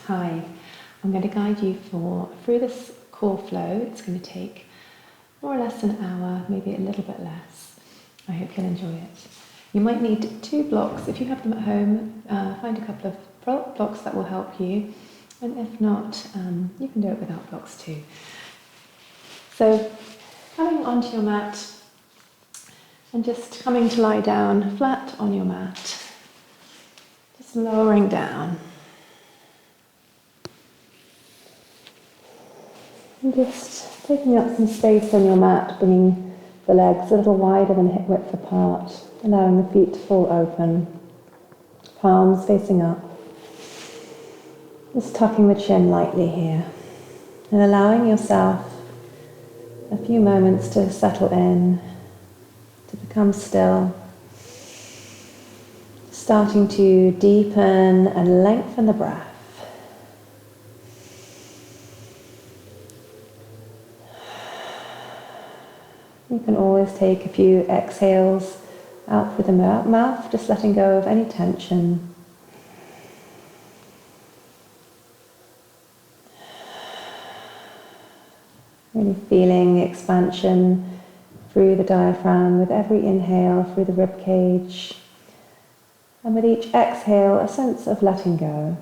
Hi, I'm going to guide you through this core flow. It's going to take more or less an hour, maybe a little bit less. I hope you'll enjoy it. You might need 2 blocks. If you have them at home, find a couple of blocks that will help you. And if not, you can do it without blocks too. So, coming onto your mat and just coming to lie down flat on your mat. Just lowering down. And just taking up some space on your mat, bringing the legs a little wider than hip width apart, allowing the feet to fall open, palms facing up. Just tucking the chin lightly here and allowing yourself a few moments to settle in, to become still, starting to deepen and lengthen the breath. You can always take a few exhales out through the mouth, just letting go of any tension. Really feeling the expansion through the diaphragm with every inhale through the rib cage. And with each exhale, a sense of letting go.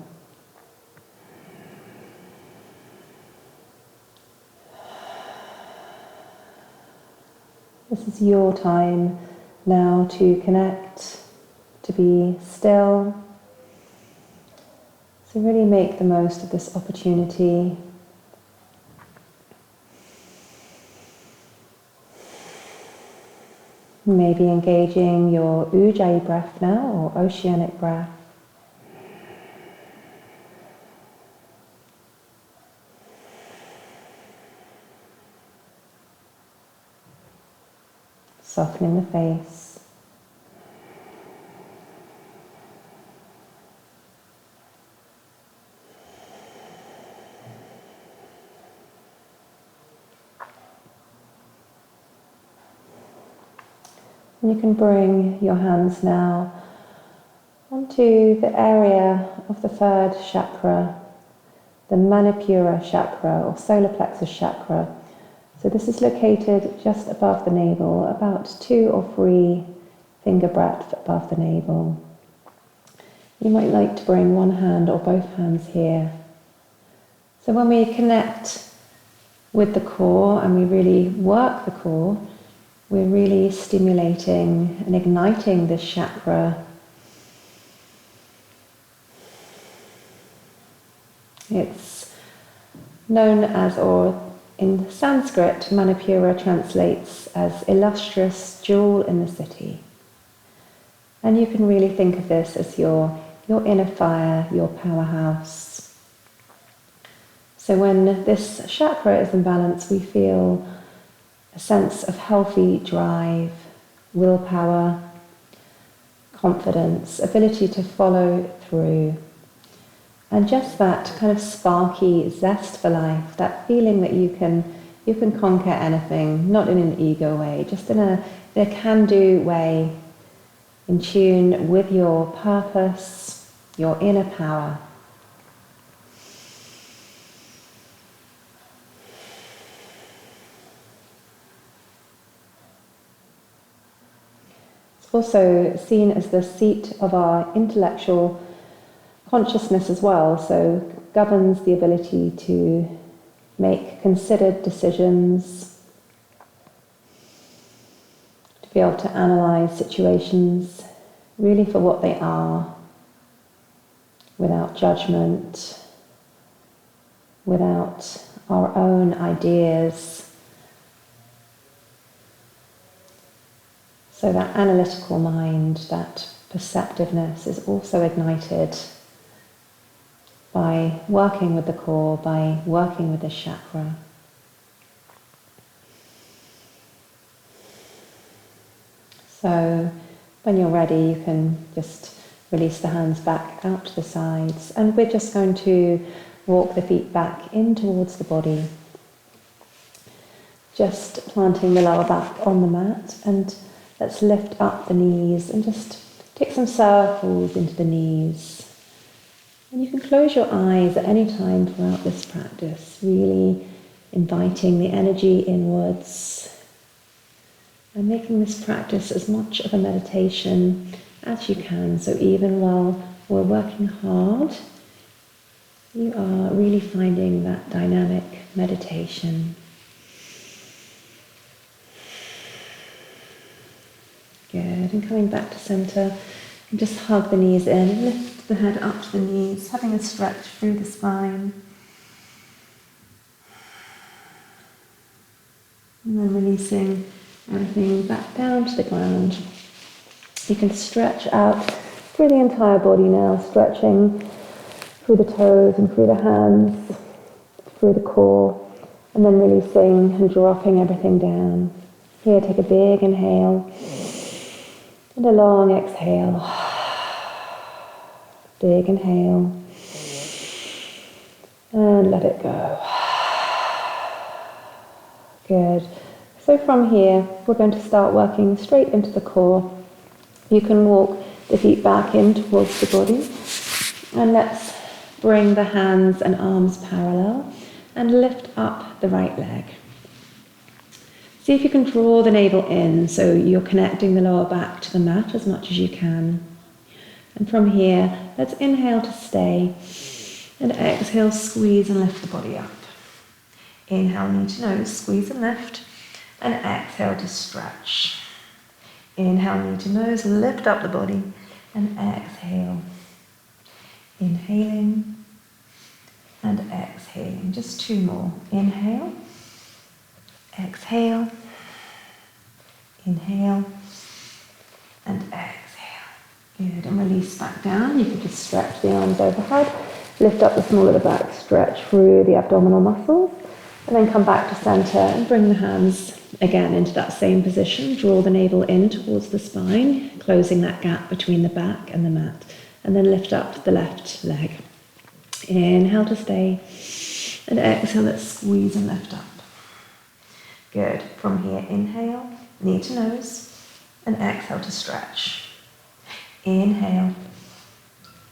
This is your time now to connect, to be still. So really make the most of this opportunity. Maybe engaging your ujjayi breath now, or oceanic breath. Softening the face. And you can bring your hands now onto the area of the 3rd chakra, the Manipura chakra or solar plexus chakra. So this is located just above the navel, about 2 or 3 finger breadth above the navel. You might like to bring one hand or both hands here. So when we connect with the core and we really work the core, we're really stimulating and igniting this chakra. It's known as, or in Sanskrit, Manipura translates as illustrious jewel in the city. And you can really think of this as your inner fire, your powerhouse. So when this chakra is in balance, we feel a sense of healthy drive, willpower, confidence, ability to follow through. And just that kind of sparky zest for life, that feeling that you can conquer anything, not in an ego way, just in a can-do way, in tune with your purpose, your inner power. It's also seen as the seat of our intellectual consciousness as well, so governs the ability to make considered decisions, to be able to analyze situations really for what they are, without judgment, without our own ideas. So that analytical mind, that perceptiveness is also ignited by working with the core, by working with this chakra. So when you're ready, you can just release the hands back out to the sides, and we're just going to walk the feet back in towards the body. Just planting the lower back on the mat, and let's lift up the knees and just take some circles into the knees. And you can close your eyes at any time throughout this practice, really inviting the energy inwards and making this practice as much of a meditation as you can. So even while we're working hard, you are really finding that dynamic meditation. Good, and coming back to center, and just hug the knees in, lift the head up to the knees, having a stretch through the spine. And then releasing everything back down to the ground. You can stretch out through the entire body now, stretching through the toes and through the hands, through the core, and then releasing and dropping everything down. Here, take a big inhale and a long exhale. Big inhale and let it go. Good. So from here, we're going to start working straight into the core. You can walk the feet back in towards the body, and let's bring the hands and arms parallel and lift up the right leg. See if you can draw the navel in so you're connecting the lower back to the mat as much as you can. And from here, let's inhale to stay and exhale, squeeze and lift the body up. Inhale, knee to nose, squeeze and lift, and exhale to stretch. Inhale, knee to nose, lift up the body, and exhale. Inhaling and exhaling. Just two more. Inhale, exhale, inhale, and exhale. Good, and release back down. You can just stretch the arms overhead, lift up the small of the back, stretch through the abdominal muscles, and then come back to center and bring the hands again into that same position. Draw the navel in towards the spine, closing that gap between the back and the mat, and then lift up the left leg. Inhale to stay, and exhale, let's squeeze and lift up. Good. From here, inhale, knee to nose, and exhale to stretch. Inhale,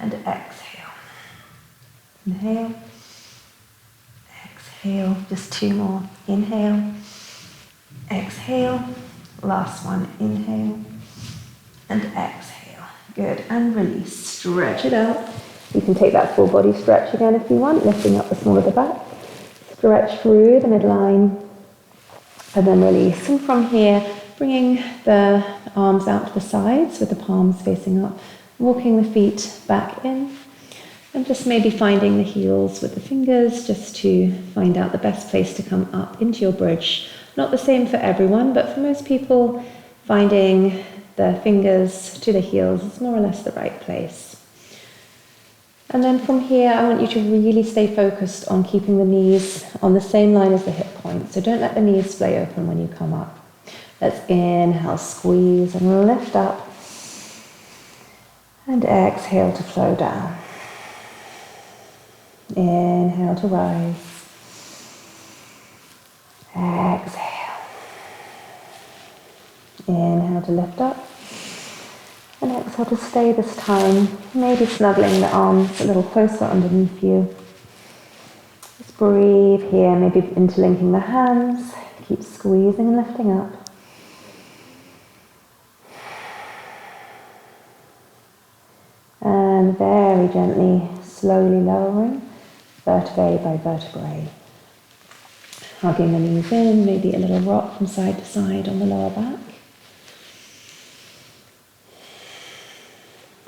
and exhale. Inhale, exhale, just two more. Inhale, exhale, last one. Inhale, and exhale. Good, and release. Stretch it out. You can take that full body stretch again if you want, lifting up the small of the back. Stretch through the midline, and then release. And from here, bringing the arms out to the sides with the palms facing up, walking the feet back in, and just maybe finding the heels with the fingers just to find out the best place to come up into your bridge. Not the same for everyone, but for most people, finding the fingers to the heels is more or less the right place. And then from here, I want you to really stay focused on keeping the knees on the same line as the hip point. So don't let the knees splay open when you come up. Let's inhale, squeeze and lift up. And exhale to flow down. Inhale to rise. Exhale. Inhale to lift up. And exhale to stay this time, maybe snuggling the arms a little closer underneath you. Just breathe here, maybe interlinking the hands. Keep squeezing and lifting up. And very gently, slowly lowering, vertebrae by vertebrae. Hugging the knees in, maybe a little rock from side to side on the lower back.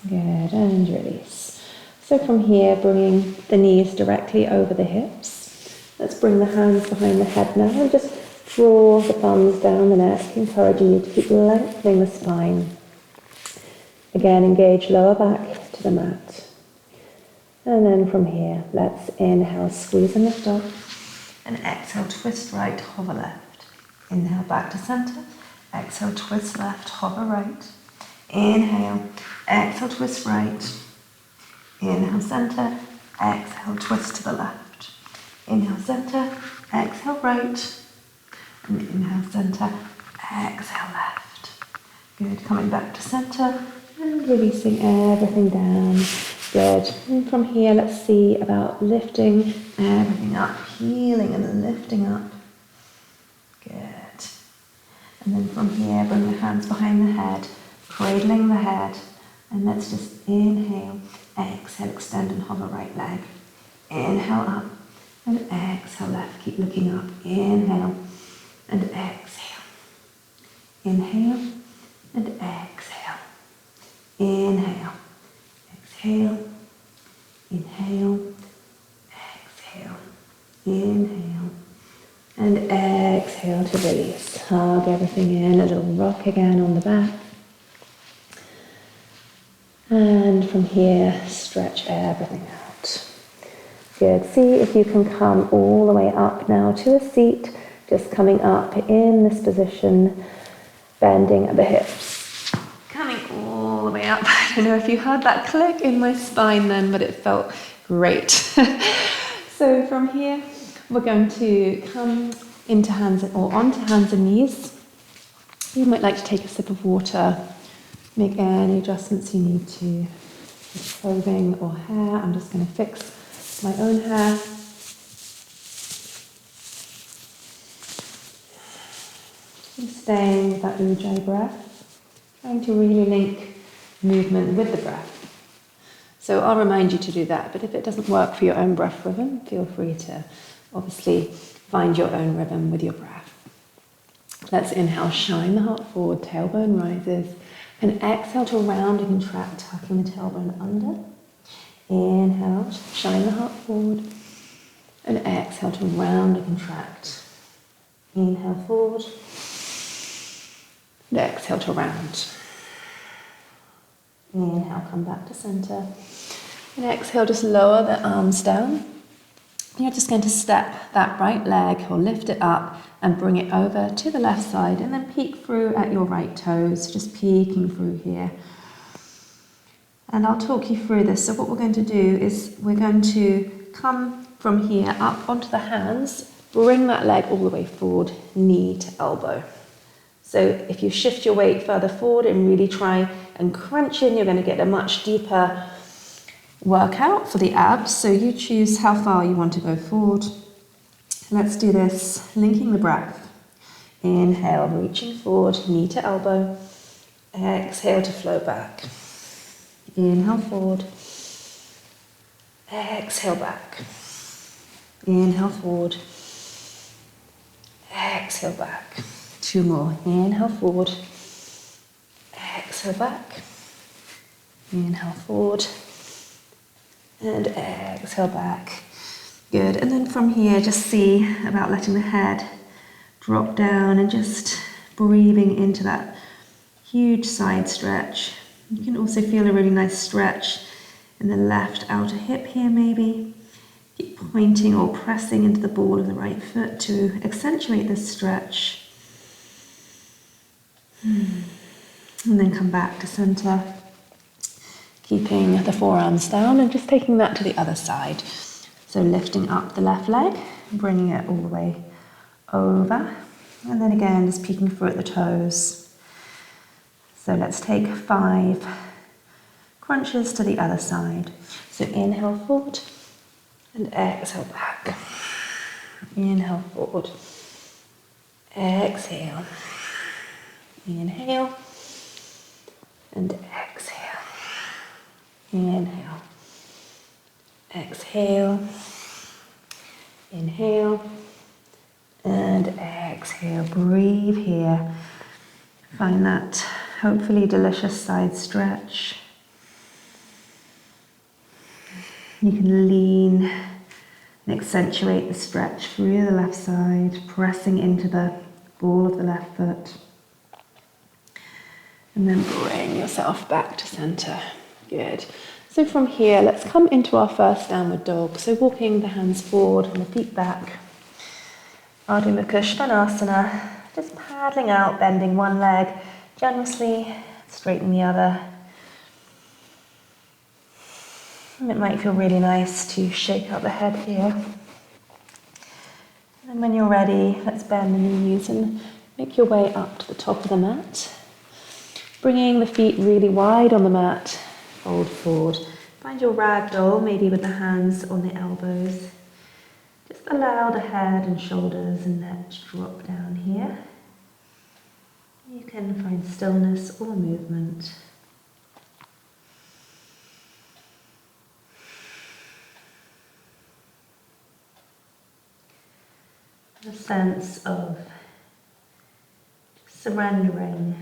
Good, and release. So from here, bringing the knees directly over the hips. Let's bring the hands behind the head now and just draw the thumbs down the neck, encouraging you to keep lengthening the spine. Again, engage lower back to the mat. And then from here, let's inhale, squeeze and lift up. And exhale, twist right, hover left. Inhale, back to center. Exhale, twist left, hover right. Inhale, exhale, twist right. Inhale, center. Exhale, twist to the left. Inhale, center. Exhale, right. And inhale, center. Exhale, left. Good, coming back to center and releasing everything down. Good. And from here, let's see about lifting everything up, healing and then lifting up. Good. And then from here, bring the hands behind the head, cradling the head. And let's just inhale, exhale, extend and hover right leg. Inhale up and exhale left. Keep looking up. Inhale and exhale. Inhale and exhale. Inhale. Exhale. Inhale. Exhale. Inhale. And exhale to release. Hug everything in. A little rock again on the back. And from here, stretch everything out. Good. See if you can come all the way up now to a seat. Just coming up in this position, bending at the hips. Coming all the way up. I don't know if you heard that click in my spine then, but it felt great. So from here, we're going to come into hands or onto hands and knees. You might like to take a sip of water. Make any adjustments you need to with clothing or hair. I'm just going to fix my own hair. I'm staying with that ujjayi breath, trying to really link movement with the breath. So I'll remind you to do that, but if it doesn't work for your own breath rhythm, feel free to obviously find your own rhythm with your breath. Let's inhale, shine the heart forward, tailbone rises. And exhale to round and contract, tucking the tailbone under. Inhale, shine the heart forward. And exhale to round and contract. Inhale forward. And exhale to round. Inhale, come back to center. And exhale, just lower the arms down. You're just going to step that right leg or lift it up and bring it over to the left side and then peek through at your right toes, just peeking through here. And I'll talk you through this. So what we're going to do is we're going to come from here up onto the hands, bring that leg all the way forward, knee to elbow. So if you shift your weight further forward and really try and crunch in, you're going to get a much deeper workout for the abs. So you choose how far you want to go forward. Let's do this, linking the breath. Inhale, reaching forward, knee to elbow. Exhale to flow back. Inhale forward. Exhale back. Inhale forward. Exhale back. 2 more. Inhale forward. Exhale back. Inhale forward. And exhale back. Good. And then from here, just see about letting the head drop down and just breathing into that huge side stretch. You can also feel a really nice stretch in the left outer hip here maybe. Keep pointing or pressing into the ball of the right foot to accentuate this stretch. And then come back to center. Keeping the forearms down and just taking that to the other side. So lifting up the left leg, bringing it all the way over. And then again, just peeking through at the toes. So let's take 5 crunches to the other side. So inhale forward and exhale back. Inhale forward. Exhale. Inhale and exhale. Inhale. Exhale. Inhale. And exhale. Breathe here. Find that hopefully delicious side stretch. You can lean and accentuate the stretch through the left side, pressing into the ball of the left foot. And then bring yourself back to center. Good. So from here, let's come into our first downward dog. So walking the hands forward and the feet back. Ardha Mukha Svanasana. Just paddling out, bending one leg generously, straighten the other. And it might feel really nice to shake out the head here. And when you're ready, let's bend the knees and make your way up to the top of the mat. Bringing the feet really wide on the mat, fold forward, Find your ragdoll, maybe with the hands on the elbows. Just allow the head and shoulders and neck to drop down here. You can find stillness or movement. A sense of surrendering,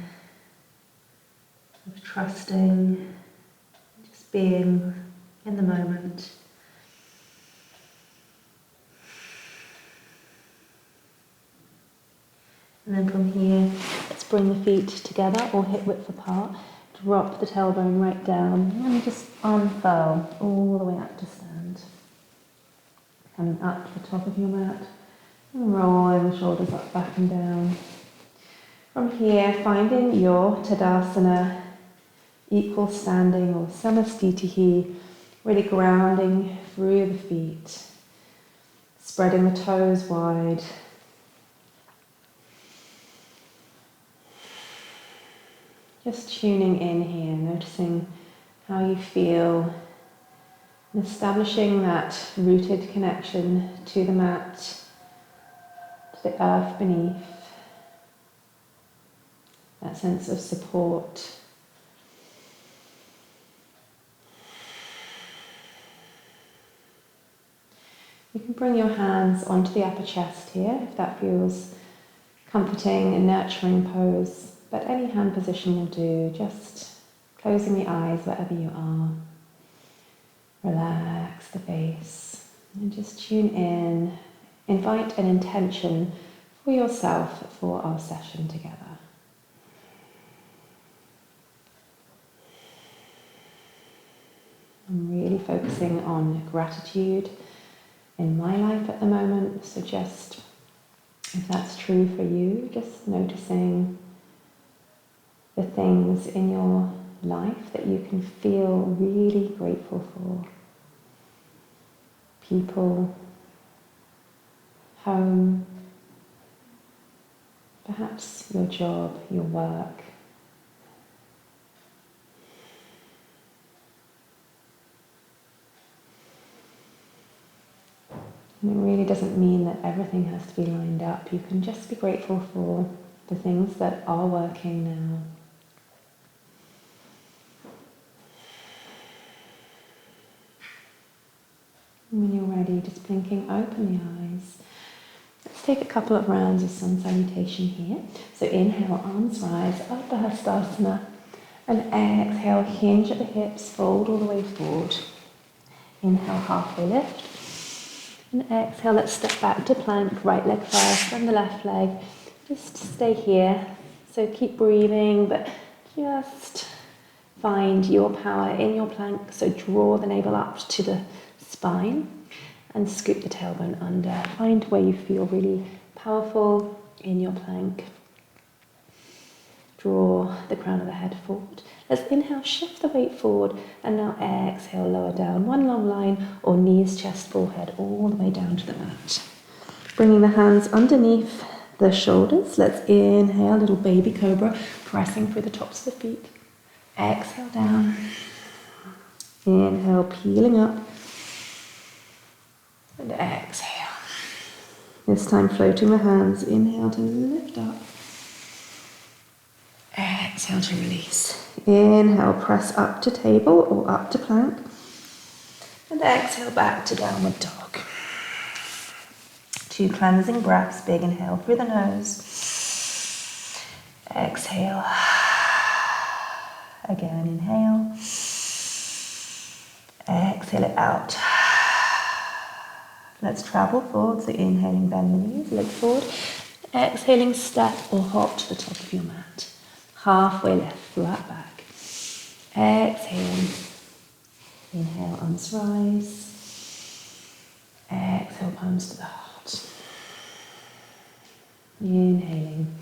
of trusting, just being in the moment. And then from here, let's bring the feet together or hip width apart. Drop the tailbone right down and just unfurl all the way up to stand. Coming up to the top of your mat and rolling the shoulders up, back and down. From here, finding your Tadasana, equal standing or Samastitihi, really grounding through the feet, spreading the toes wide. Just tuning in here, noticing how you feel, and establishing that rooted connection to the mat, to the earth beneath, that sense of support. You can bring your hands onto the upper chest here if that feels comforting and nurturing pose. But any hand position will do, just closing the eyes wherever you are. Relax the face and just tune in. Invite an intention for yourself for our session together. I'm really focusing on gratitude in my life at the moment, so just, if that's true for you, just noticing the things in your life that you can feel really grateful for. People, home, perhaps your job, your work. And it really doesn't mean that everything has to be lined up. You can just be grateful for the things that are working now. And when you're ready, just blinking open the eyes. Let's take a couple of rounds of sun salutation here. So inhale, arms rise, Ardha Hastasana. And exhale, hinge at the hips, fold all the way forward. Inhale, halfway lift. And exhale, let's step back to plank, right leg first, then the left leg. Just stay here. So keep breathing, but just find your power in your plank. So draw the navel up to the spine and scoop the tailbone under. Find where you feel really powerful in your plank. Draw the crown of the head forward. Let's inhale, shift the weight forward, and now exhale, lower down. One long line, or knees, chest, forehead, all the way down to the mat. Bringing the hands underneath the shoulders. Let's inhale, little baby cobra, pressing through the tops of the feet. Exhale down. Inhale, peeling up. And exhale. This time floating the hands. Inhale to lift up. Exhale to release. Inhale, press up to table or up to plank. And exhale back to downward dog. 2 cleansing breaths. Big inhale through the nose. Exhale. Again, inhale. Exhale it out. Let's travel forward. So inhaling, bend the knees, legs forward. Exhaling, step or hop to the top of your mat. Halfway lift, flat back. Exhale. Inhale, arms rise. Exhale, palms to the heart. Inhaling.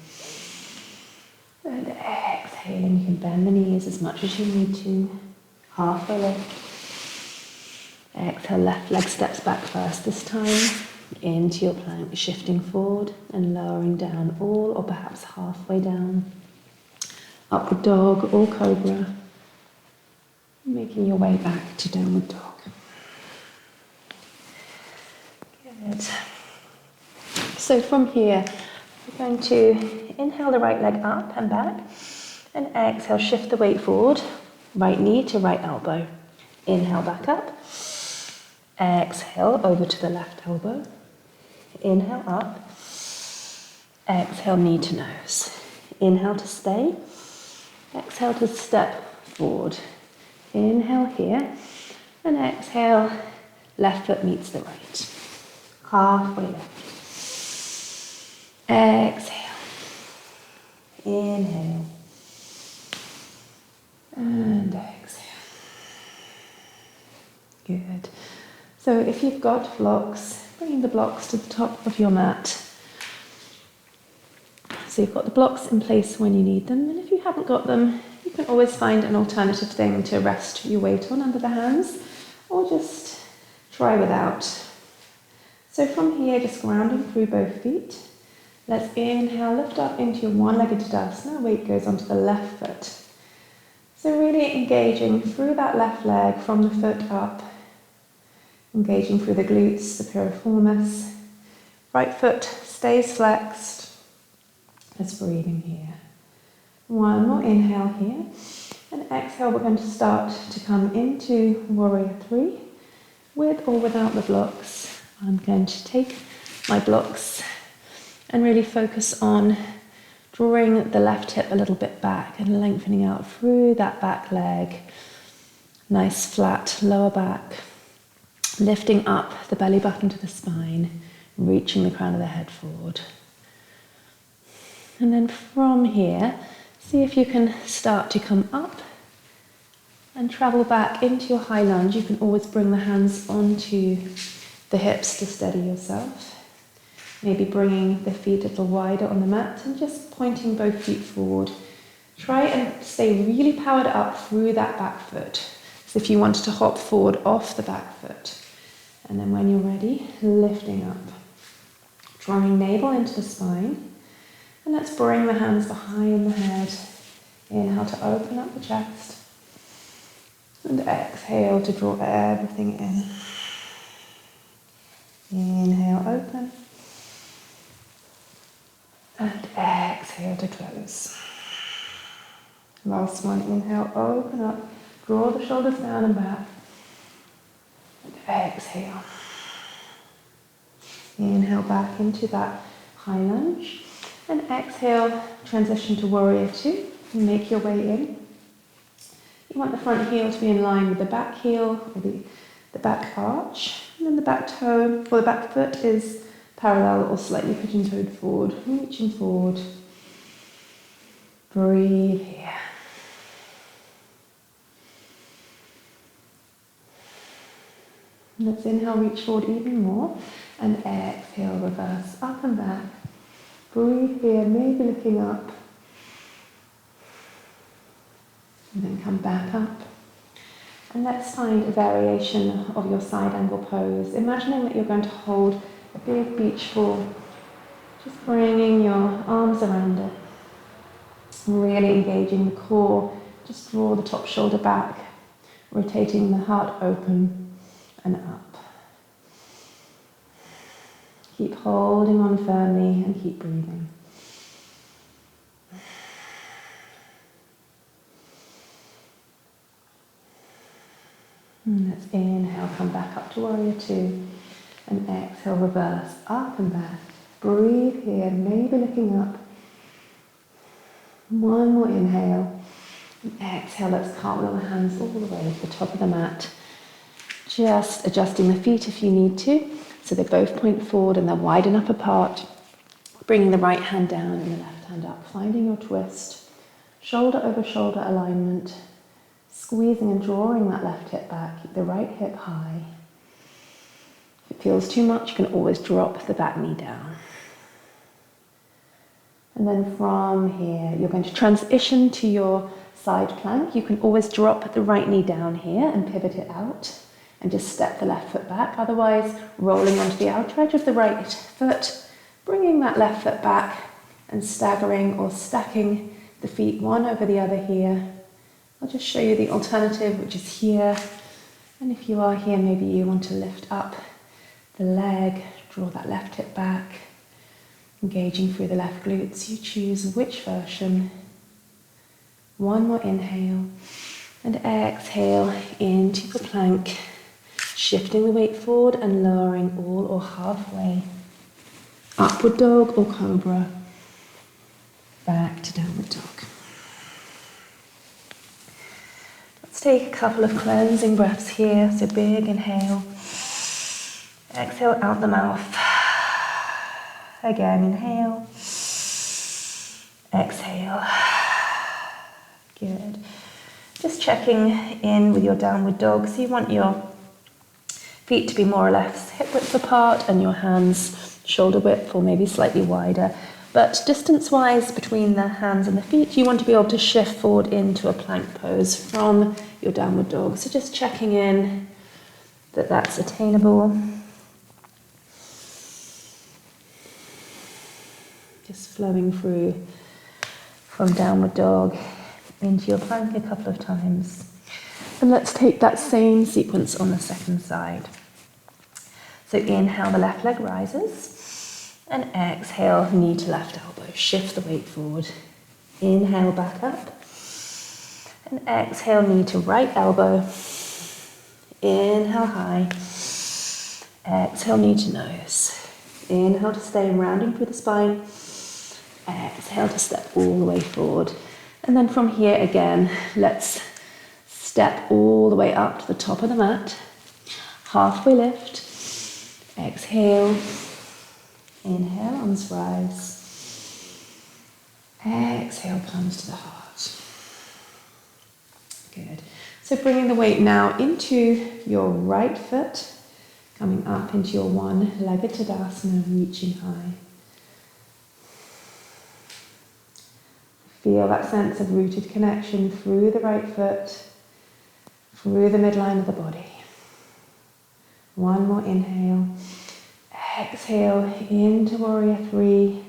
And exhaling. You can bend the knees as much as you need to. Halfway lift. Exhale, left leg steps back first this time. Into your plank, shifting forward and lowering down, all or perhaps halfway down. Upward dog or cobra. Making your way back to downward dog. Good. So from here, we're going to inhale the right leg up and back, and exhale, shift the weight forward, right knee to right elbow. Inhale back up, exhale over to the left elbow, inhale up, exhale knee to nose. Inhale to stay, exhale to step forward. Inhale here, and exhale, left foot meets the right. Halfway left. Exhale. Inhale. And exhale. Good. So if you've got blocks, bring the blocks to the top of your mat. So you've got the blocks in place when you need them, and if you haven't got them, you can always find an alternative thing to rest your weight on under the hands, or just try without. So from here, just grounding through both feet. Let's inhale, lift up into your one-legged Tadasana. Weight goes onto the left foot. So really engaging through that left leg from the foot up, engaging through the glutes, the piriformis. Right foot stays flexed. Just breathing here. One more inhale here, and exhale, we're going to start to come into Warrior 3 with or without the blocks. I'm going to take my blocks and really focus on drawing the left hip a little bit back and lengthening out through that back leg. Nice flat lower back, lifting up the belly button to the spine, reaching the crown of the head forward. And then from here, see if you can start to come up and travel back into your high lunge. You can always bring the hands onto the hips to steady yourself. Maybe bringing the feet a little wider on the mat and just pointing both feet forward. Try and stay really powered up through that back foot. So if you wanted to hop forward off the back foot. And then when you're ready, lifting up. Drawing navel into the spine. And let's bring the hands behind the head. Inhale to open up the chest. And exhale to draw everything in. Inhale, open. And exhale to close. Last one, inhale, open up. Draw the shoulders down and back. And exhale. Inhale back into that high lunge. And exhale, transition to Warrior 2. And make your way in. You want the front heel to be in line with the back heel or the back arch. And then the back toe or the back foot is parallel or slightly pigeon-toed forward. Reaching forward. Breathe here. Let's inhale, reach forward even more. And exhale, reverse up and back. Breathe here, maybe looking up. And then come back up. And let's find a variation of your side angle pose. Imagining that you're going to hold a big beach ball. Just bringing your arms around it. Really engaging the core. Just draw the top shoulder back. Rotating the heart open and up. Keep holding on firmly and keep breathing. And let's inhale, come back up to Warrior 2. And exhale, reverse up and back. Breathe here, maybe looking up. One more inhale. And exhale, let's cartwheel the hands all the way to the top of the mat. Just adjusting the feet if you need to. So they both point forward and they're wide enough apart. Bringing the right hand down and the left hand up. Finding your twist. Shoulder over shoulder alignment. Squeezing and drawing that left hip back. Keep the right hip high. If it feels too much, you can always drop the back knee down. And then from here, you're going to transition to your side plank. You can always drop the right knee down here and pivot it out. And just step the left foot back. Otherwise, rolling onto the outer edge of the right foot, bringing that left foot back and staggering or stacking the feet one over the other here. I'll just show you the alternative, which is here. And if you are here, maybe you want to lift up the leg, draw that left hip back, engaging through the left glutes. You choose which version. One more inhale and exhale into the plank, shifting the weight forward and lowering all or halfway. Upward dog or cobra. Back to downward dog. Let's take a couple of cleansing breaths here. So big inhale. Exhale out the mouth. Again, inhale. Exhale. Good. Just checking in with your downward dog. So you want your feet to be more or less hip width apart and your hands shoulder width or maybe slightly wider. But distance-wise between the hands and the feet, you want to be able to shift forward into a plank pose from your downward dog. So just checking in that that's attainable. Just flowing through from downward dog into your plank a couple of times. And let's take that same sequence on the second side. So inhale, the left leg rises. And exhale, knee to left elbow. Shift the weight forward. Inhale, back up. And exhale, knee to right elbow. Inhale, high. Exhale, knee to nose. Inhale to stay rounding through the spine. Exhale to step all the way forward. And then from here again, let's step all the way up to the top of the mat. Halfway lift. Exhale. Inhale, arms rise. Exhale, palms to the heart. Good. So bringing the weight now into your right foot, coming up into your one-legged Tadasana, reaching high. Feel that sense of rooted connection through the right foot, through the midline of the body. One more inhale. Exhale into Warrior Three.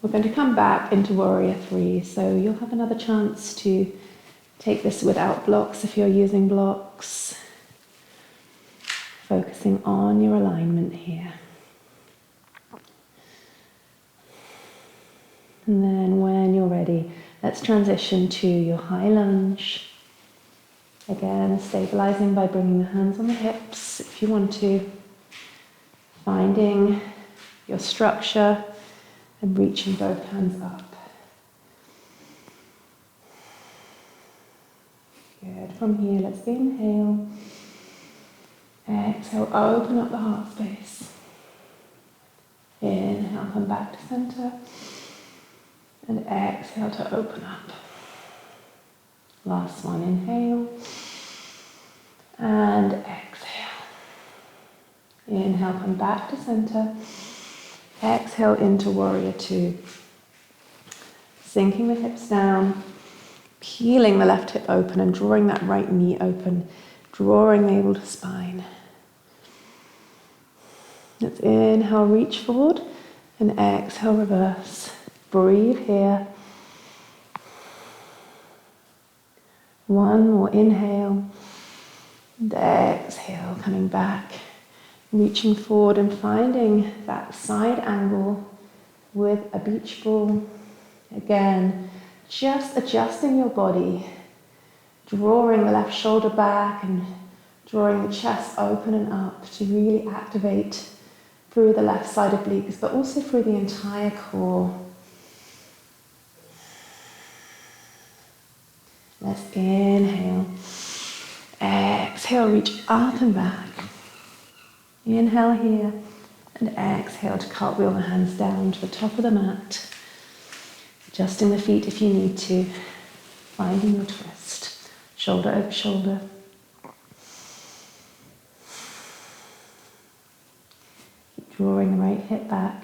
We're going to come back into Warrior Three, so you'll have another chance to take this without blocks if you're using blocks. Focusing on your alignment here. And then when you're ready, let's transition to your high lunge. Again, stabilizing by bringing the hands on the hips if you want to. Finding your structure and reaching both hands up. Good. From here, let's inhale. Exhale, open up the heart space. Inhale, come back to center. And exhale to open up. Last one, inhale. And exhale. Inhale, come back to center. Exhale into Warrior Two. Sinking the hips down. Peeling the left hip open and drawing that right knee open. Drawing navel to spine. Let's inhale, reach forward. And exhale, reverse. Breathe here. One more inhale. And exhale, coming back. Reaching forward and finding that side angle with a beach ball. Again, just adjusting your body. Drawing the left shoulder back and drawing the chest open and up to really activate through the left side obliques, but also through the entire core. Let's inhale. Exhale, reach up and back. Inhale here. And exhale to cartwheel the hands down to the top of the mat. Adjusting the feet if you need to. Finding your twist. Shoulder over shoulder. Keep drawing the right hip back.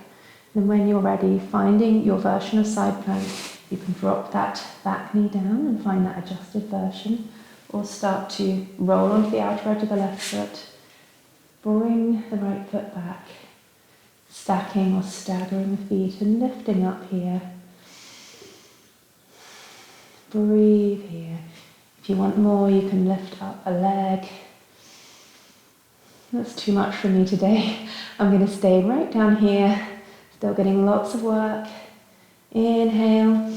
And when you're ready, finding your version of side plank, you can drop that back knee down and find that adjusted version, or start to roll onto the outer edge of the left foot. Bring the right foot back, stacking or staggering the feet and lifting up here. Breathe here. If you want more, you can lift up a leg. That's too much for me today. I'm going to stay right down here, still getting lots of work. Inhale,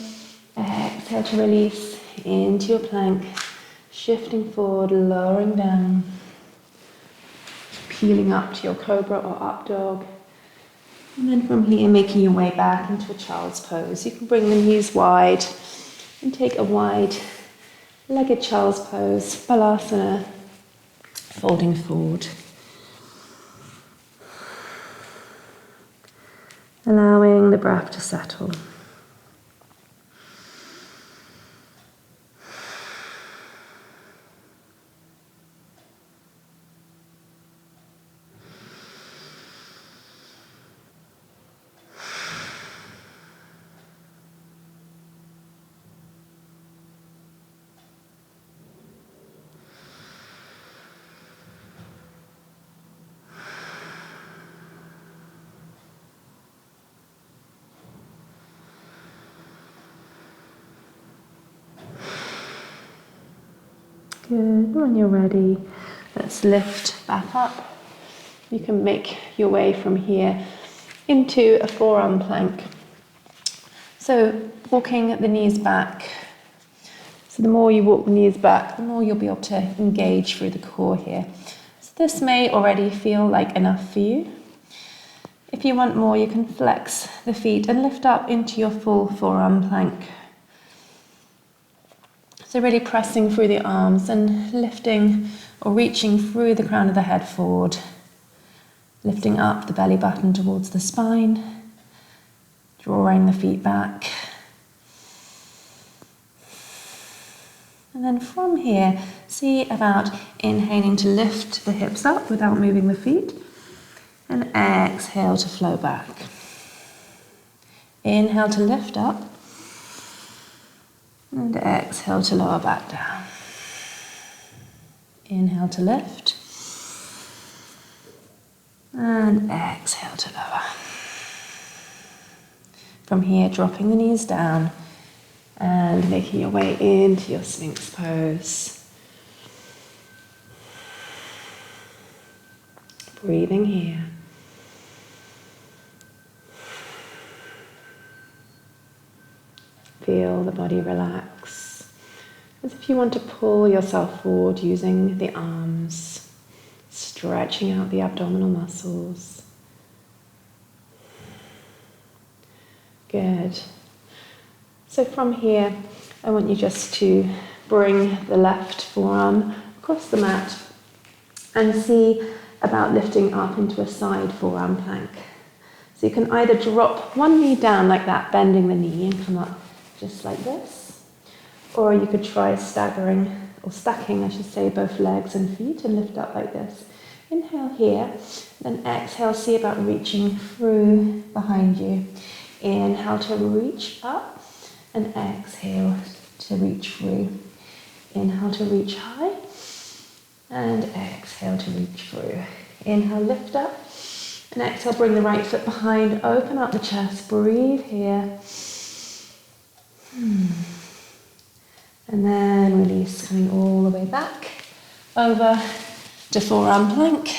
exhale to release into your plank, shifting forward, lowering down, peeling up to your cobra or up dog. And then from here, making your way back into a child's pose. You can bring the knees wide and take a wide legged child's pose, balasana, folding forward. Allowing the breath to settle. Good. When you're ready, let's lift back up. You can make your way from here into a forearm plank. So walking the knees back. So the more you walk the knees back, the more you'll be able to engage through the core here. So this may already feel like enough for you. If you want more, you can flex the feet and lift up into your full forearm plank. So really pressing through the arms and lifting or reaching through the crown of the head forward. Lifting up the belly button towards the spine. Drawing the feet back. And then from here, see about inhaling to lift the hips up without moving the feet. And exhale to flow back. Inhale to lift up. And exhale to lower back down. Inhale to lift. And exhale to lower. From here, dropping the knees down and making your way into your Sphinx pose. Breathing here. Feel the body relax, as if you want to pull yourself forward using the arms, stretching out the abdominal muscles. Good. So from here, I want you just to bring the left forearm across the mat and see about lifting up into a side forearm plank. So you can either drop one knee down like that, bending the knee, and come up just like this, or you could try staggering, or stacking I should say, both legs and feet and lift up like this. Inhale here, then exhale, see about reaching through behind you. Inhale to reach up, and exhale to reach through. Inhale to reach high, and exhale to reach through. Inhale, lift up, and exhale, bring the right foot behind, open up the chest, breathe here. And then release, coming all the way back over to forearm plank,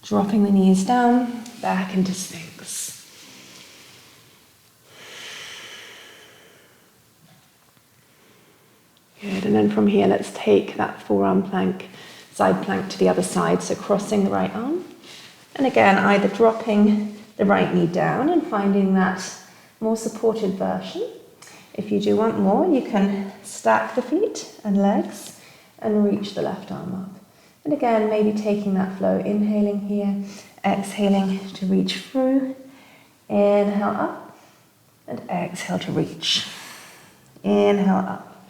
dropping the knees down, back into Sphinx. Good, and then from here, let's take that forearm plank, side plank to the other side, so crossing the right arm. And again, either dropping the right knee down and finding that more supported version. If you do want more, you can stack the feet and legs and reach the left arm up. And again, maybe taking that flow, inhaling here, exhaling to reach through. Inhale up, and exhale to reach. Inhale up,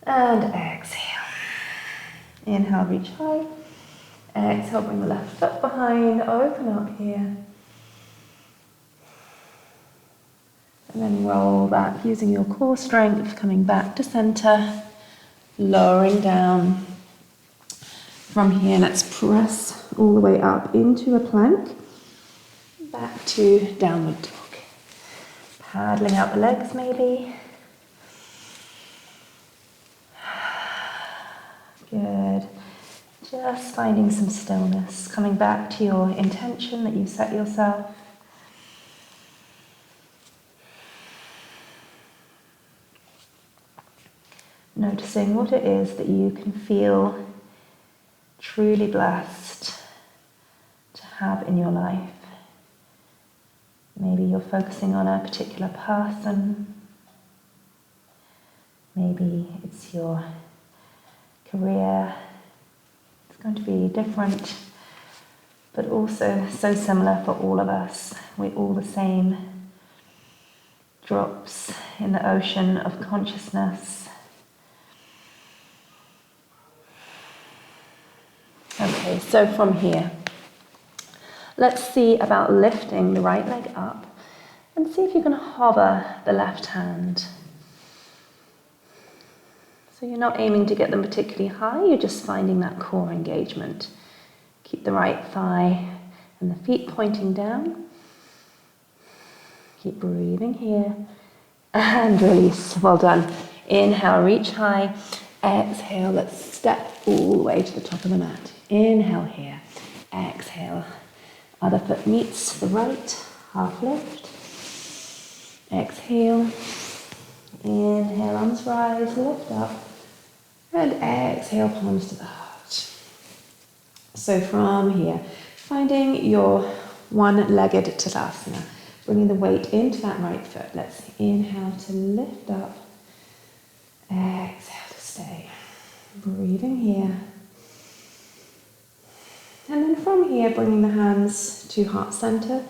and exhale. Inhale, reach high. Exhale, bring the left foot behind, open up here. And then roll back using your core strength, coming back to center, lowering down. From here, let's press all the way up into a plank, back to downward dog. Paddling out the legs maybe, Good. Just finding some stillness, coming back to your intention that you set yourself. Noticing what it is that you can feel truly blessed to have in your life. Maybe you're focusing on a particular person. Maybe it's your career. It's going to be different, but also so similar for all of us. We're all the same drops in the ocean of consciousness. Okay, so from here, let's see about lifting the right leg up and see if you can hover the left hand. So you're not aiming to get them particularly high, you're just finding that core engagement. Keep the right thigh and the feet pointing down. Keep breathing here and release. Well done. Inhale, reach high. Exhale, let's step all the way to the top of the mat. Inhale here. Exhale. Other foot meets the right. Half lift. Exhale. Inhale, arms rise, lift up. And exhale, palms to the heart. So from here, finding your one-legged Tadasana. Bringing the weight into that right foot. Let's inhale to lift up. Exhale to stay. Breathing here. And then from here, bringing the hands to heart center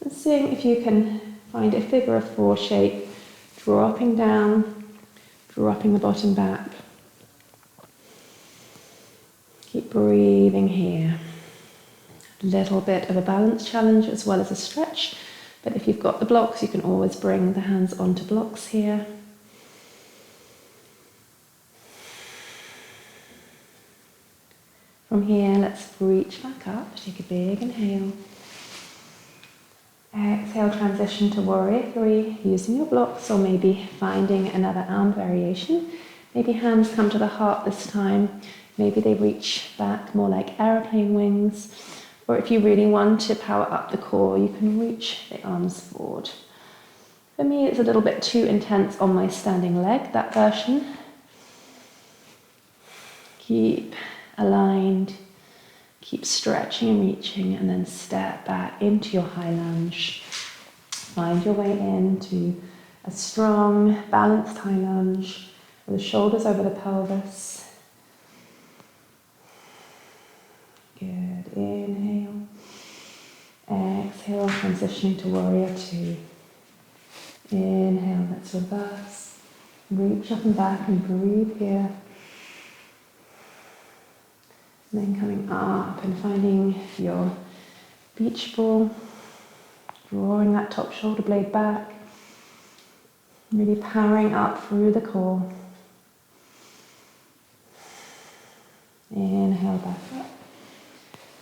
and seeing if you can find a figure of four shape, dropping down, dropping the bottom back. Keep breathing here. A little bit of a balance challenge as well as a stretch, but if you've got the blocks, you can always bring the hands onto blocks here. From here, let's reach back up, take a big inhale. Exhale, transition to warrior three, using your blocks or maybe finding another arm variation. Maybe hands come to the heart this time. Maybe they reach back more like aeroplane wings. Or if you really want to power up the core, you can reach the arms forward. For me, it's a little bit too intense on my standing leg, that version. Keep aligned, keep stretching and reaching, and then step back into your high lunge. Find your way into a strong, balanced high lunge with the shoulders over the pelvis. Good. Inhale. Exhale, transitioning to warrior two. Inhale, let's reverse. Reach up and back and breathe here. And then coming up and finding your beach ball, drawing that top shoulder blade back, really powering up through the core. Inhale, back up.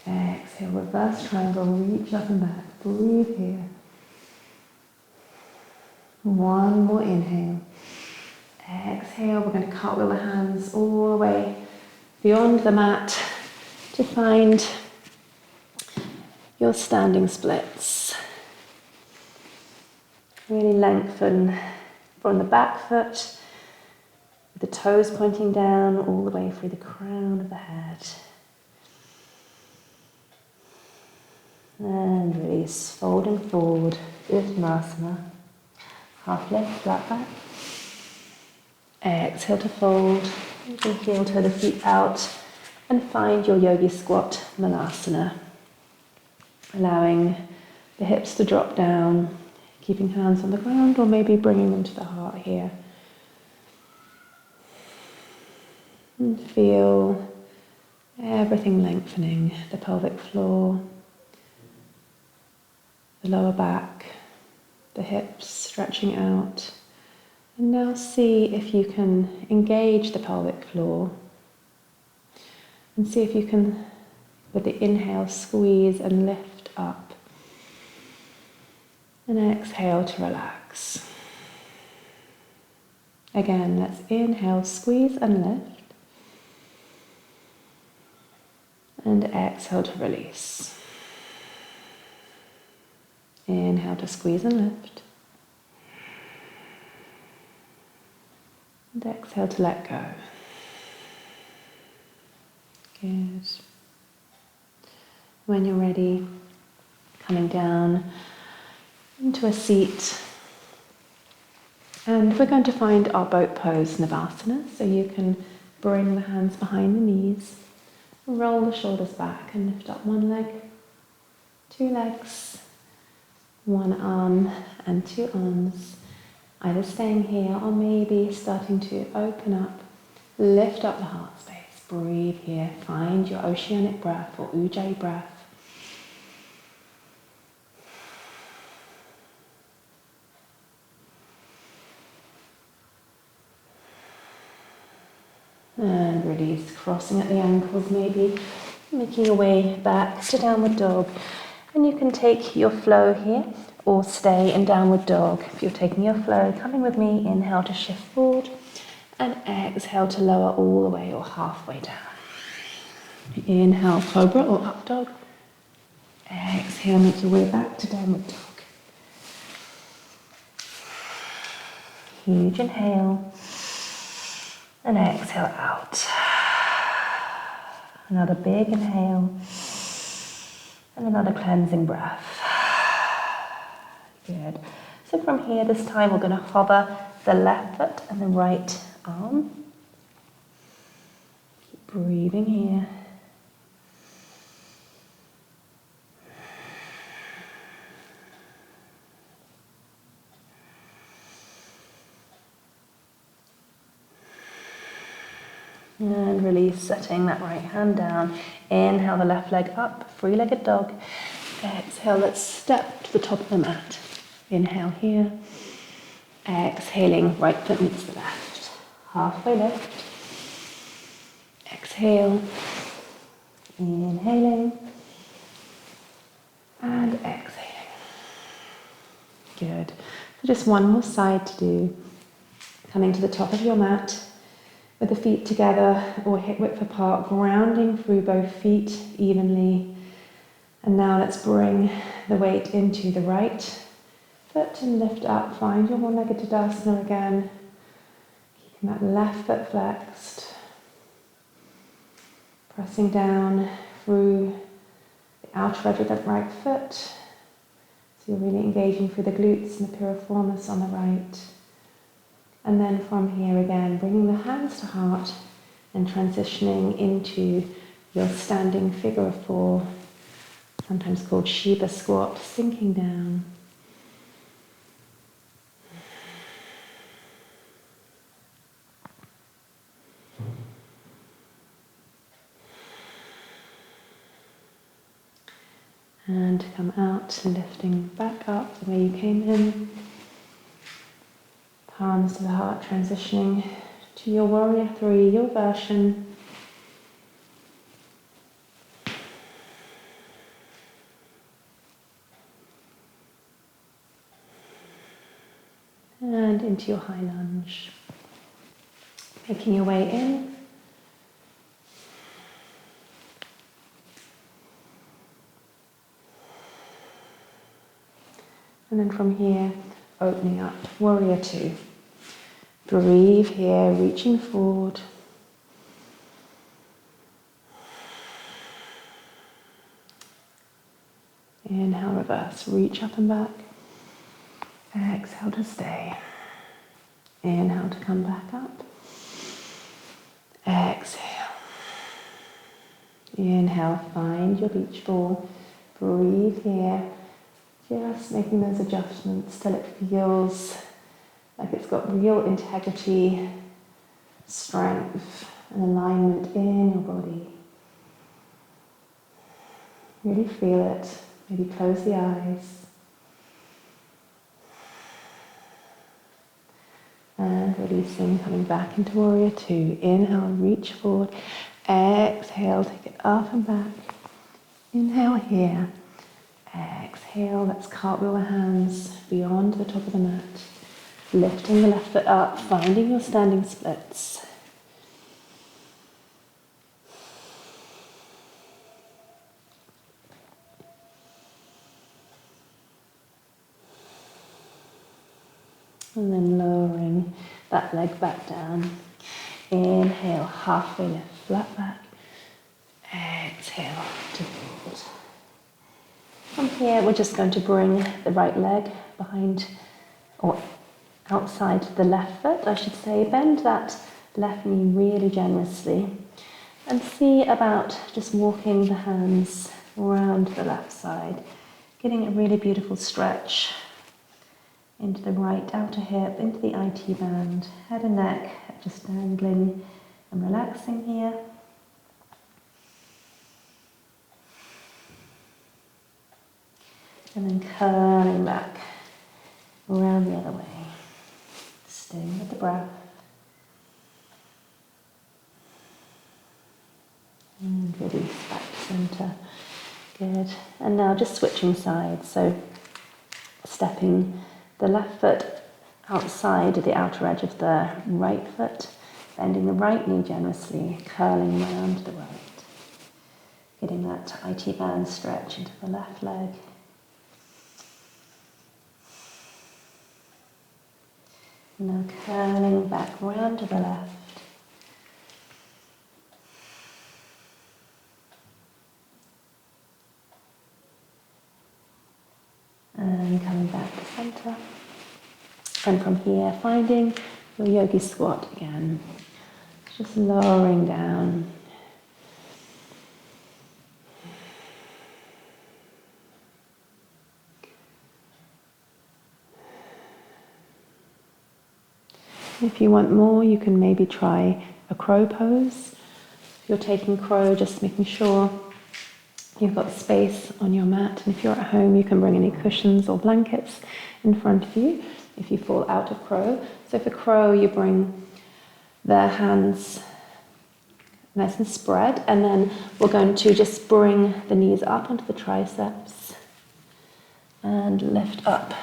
Exhale, reverse triangle, reach up and back. Breathe here. One more inhale. Exhale, we're going to cartwheel the hands all the way beyond the mat to find your standing splits. Really lengthen from the back foot, with the toes pointing down all the way through the crown of the head. And release, folding forward, Uttanasana. Half lift, flat back. Exhale to fold. Heel toe the feet out and find your yogi squat malasana. Allowing the hips to drop down, keeping hands on the ground or maybe bringing them to the heart here. And feel everything lengthening, the pelvic floor, the lower back, the hips stretching out. And now see if you can engage the pelvic floor. And see if you can, with the inhale, squeeze and lift up. And exhale to relax. Again, let's inhale, squeeze and lift. And exhale to release. Inhale to squeeze and lift. And exhale to let go. Good. When you're ready, coming down into a seat. And we're going to find our boat pose Navasana. So you can bring the hands behind the knees, roll the shoulders back and lift up one leg, two legs, one arm and two arms, either staying here or maybe starting to open up, lift up the heart space, breathe here, find your oceanic breath or ujjayi breath. And release, crossing at the ankles maybe, making your way back to downward dog. And you can take your flow here or stay in downward dog. If you're taking your flow, coming with me, inhale to shift forward and exhale to lower all the way or halfway down. Inhale, cobra or up dog. Exhale, make your way back to downward dog. Huge inhale. And exhale out. Another big inhale. And another cleansing breath. Good. So from here, this time we're going to hover the left foot and the right arm. Keep breathing here. And release, setting that right hand down. Inhale the left leg up, three-legged dog. Exhale, let's step to the top of the mat. Inhale here. Exhaling, right foot meets the left. Halfway lift. Exhale. Inhaling. And exhaling. Good. So just one more side to do. Coming to the top of your mat. With the feet together or hip width apart, grounding through both feet evenly. And now let's bring the weight into the right foot and lift up. Find your one-legged Tadasana again. Keeping that left foot flexed. Pressing down through the outer edge of that right foot. So you're really engaging through the glutes and the piriformis on the right. And then from here again, bringing the hands to heart and transitioning into your standing figure of four, sometimes called Shiva squat, sinking down. And come out, lifting back up the way you came in. Palms to the heart, transitioning to your warrior three, your version. And into your high lunge. Making your way in. And then from here, opening up, warrior two. Breathe here, reaching forward. Inhale, reverse, reach up and back. Exhale to stay. Inhale to come back up. Exhale. Inhale, find your beach ball. Breathe here. Just making those adjustments till it feels like it's got real integrity, strength, and alignment in your body. Really feel it. Maybe close the eyes. And releasing, coming back into warrior two. Inhale, reach forward. Exhale, take it up and back. Inhale here. Exhale, let's cartwheel the hands beyond the top of the mat. Lifting the left foot up, finding your standing splits. And then lowering that leg back down. Inhale, halfway lift, flat back. Exhale to fold. From here, we're just going to bring the right leg behind, or outside the left foot, I should say. Bend that left knee really generously. And see about just walking the hands around the left side, getting a really beautiful stretch into the right outer hip, into the IT band, head and neck just dangling and relaxing here. And then curling back around the other way. Staying with the breath. And release back to center. Good. And now just switching sides. So stepping the left foot outside the outer edge of the right foot, bending the right knee generously, curling around the right. Getting that IT band stretch into the left leg. Now curling back round to the left. And coming back to center. And from here, finding your yogi squat again. Just lowering down. If you want more, you can maybe try a crow pose. If you're taking crow, just making sure you've got space on your mat. And if you're at home, you can bring any cushions or blankets in front of you if you fall out of crow. So for crow, you bring the hands nice and spread, and then we're going to just bring the knees up onto the triceps and lift up,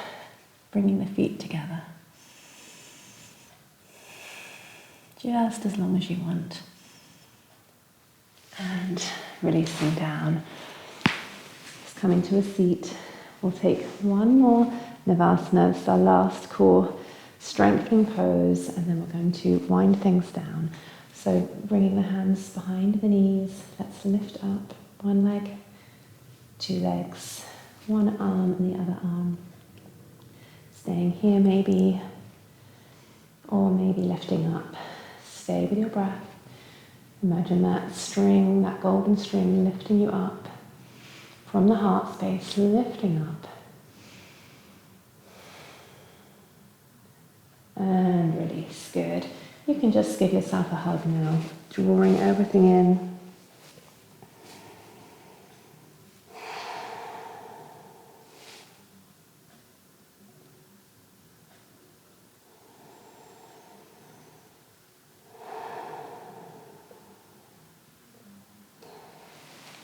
bringing the feet together. Just as long as you want. And releasing down. Just coming to a seat. We'll take one more Navasana. It's our last core strengthening pose, and then we're going to wind things down. So bringing the hands behind the knees. Let's lift up one leg, two legs, one arm and the other arm. Staying here maybe, or maybe lifting up. Stay with your breath. Imagine that string, that golden string, lifting you up from the heart space, lifting up. And release. Good. You can just give yourself a hug now, drawing everything in.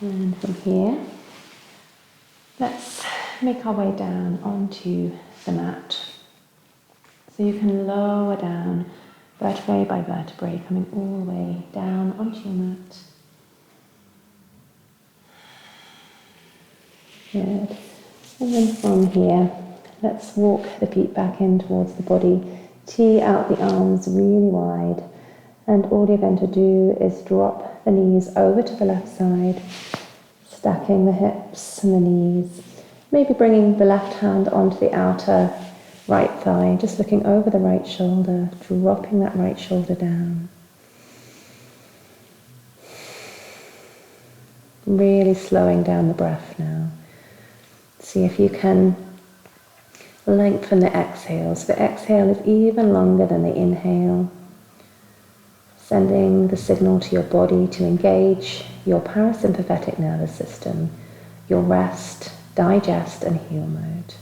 And from here, let's make our way down onto the mat. So you can lower down vertebrae by vertebrae, coming all the way down onto your mat. Good. And then from here, let's walk the feet back in towards the body. Tee out the arms really wide. And all you're going to do is drop the knees over to the left side, stacking the hips and the knees. Maybe bringing the left hand onto the outer right thigh, just looking over the right shoulder, dropping that right shoulder down. Really slowing down the breath now. See if you can lengthen the exhale. So the exhale is even longer than the inhale. Sending the signal to your body to engage your parasympathetic nervous system, your rest, digest and heal mode.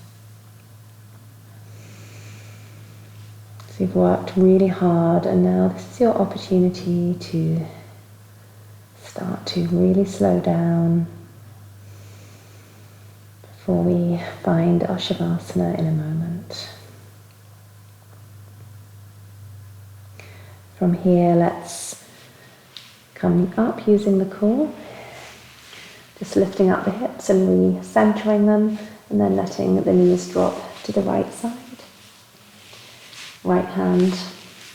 So you've worked really hard, and now this is your opportunity to start to really slow down before we find our Shavasana in a moment. From here, let's come up using the core, just lifting up the hips and re-centering them, and then letting the knees drop to the right side. Right hand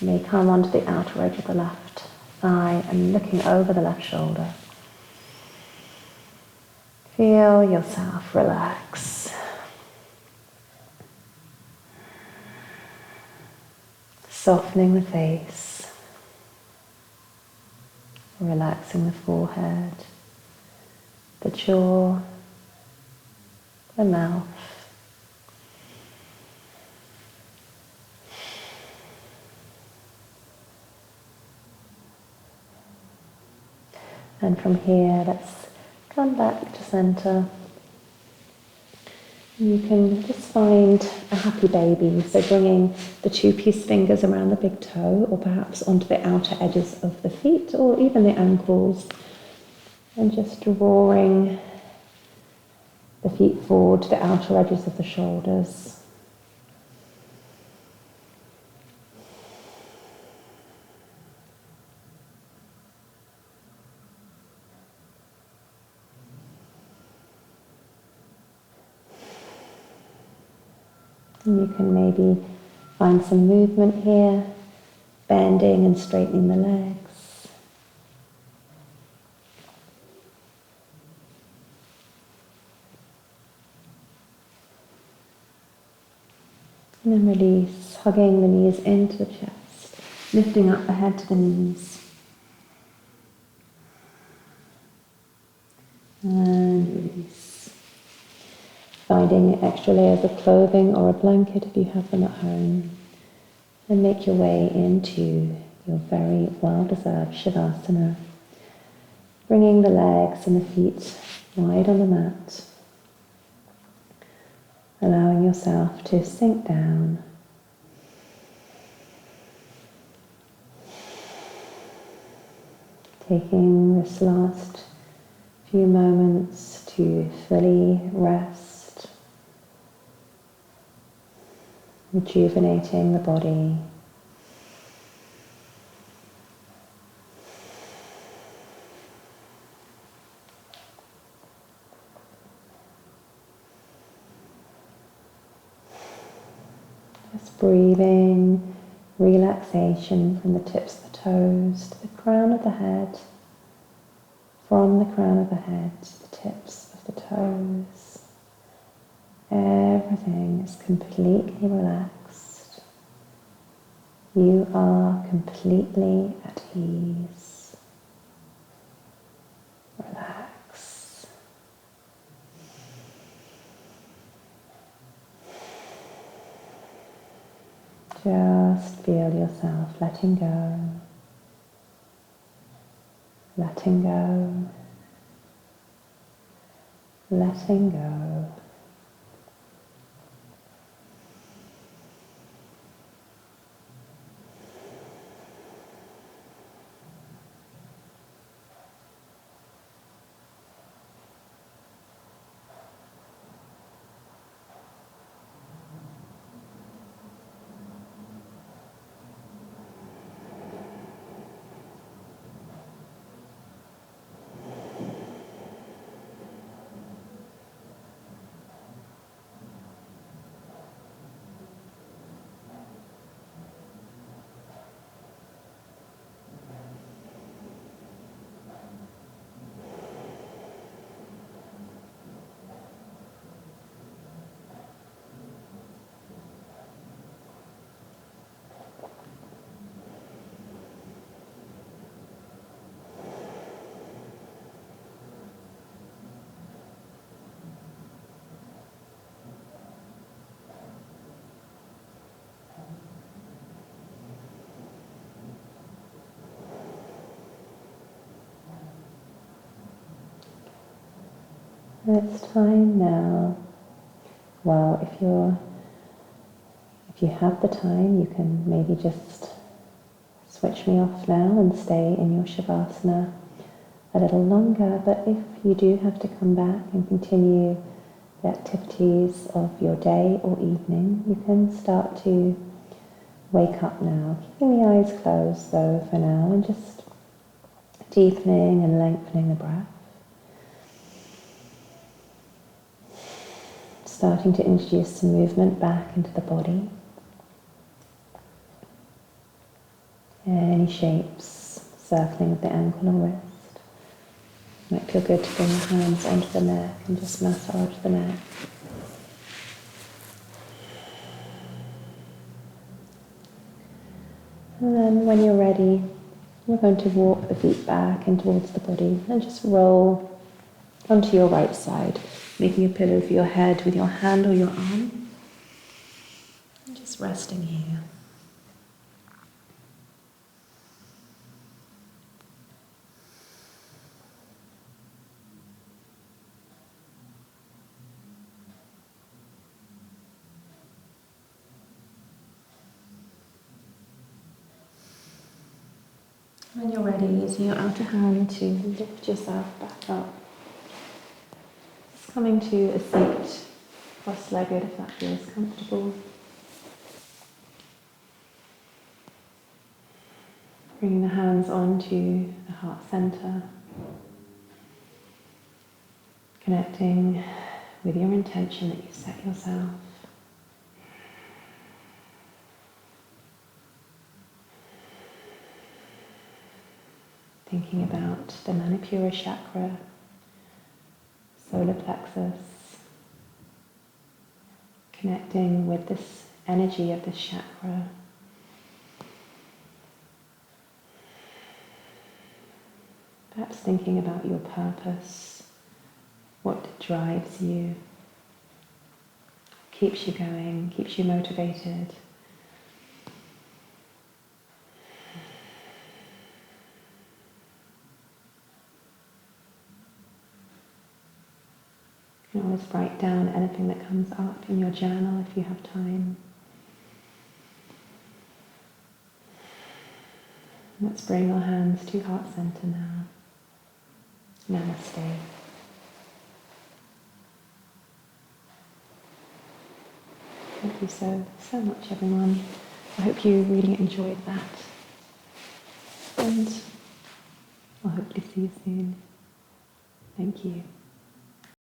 may come onto the outer edge of the left thigh and looking over the left shoulder. Feel yourself relax. Softening the face, relaxing the forehead, the jaw, the mouth. And from here, let's come back to center. You can just find a happy baby, so bringing the 2-piece fingers around the big toe or perhaps onto the outer edges of the feet or even the ankles, and just drawing the feet forward to the outer edges of the shoulders. And you can maybe find some movement here, bending and straightening the legs. And then release, hugging the knees into the chest, lifting up the head to the knees. And release. Finding extra layers of clothing or a blanket if you have them at home. And make your way into your very well-deserved Shavasana. Bringing the legs and the feet wide on the mat. Allowing yourself to sink down. Taking this last few moments to fully rest. Rejuvenating the body. Just breathing relaxation from the tips of the toes to the crown of the head, from the crown of the head to the tips of the toes. Everything is completely relaxed. You are completely at ease. Relax. Just feel yourself letting go. Letting go. Letting go. It's time now. Well, if you have the time, you can maybe just switch me off now and stay in your Shavasana a little longer. But if you do have to come back and continue the activities of your day or evening, you can start to wake up now. Keeping the eyes closed though for now, and just deepening and lengthening the breath. Starting to introduce some movement back into the body. Any shapes circling with the ankle or wrist. Might feel good to bring your hands onto the neck and just massage the neck. And then when you're ready, we're going to walk the feet back and towards the body and just roll onto your right side, making a pillow for your head with your hand or your arm. And just resting here. When you're ready, using your outer hand to lift yourself back up. Just coming to a seat, cross-legged if that feels comfortable. Bringing the hands onto the heart center. Connecting with your intention that you set yourself. Thinking about the Manipura chakra, solar plexus, connecting with this energy of this chakra. Perhaps thinking about your purpose, what drives you, keeps you going, keeps you motivated. You can always write down anything that comes up in your journal if you have time. Let's bring our hands to heart center now. Namaste. Thank you so much, everyone. I hope you really enjoyed that. And I'll hopefully see you soon. Thank you.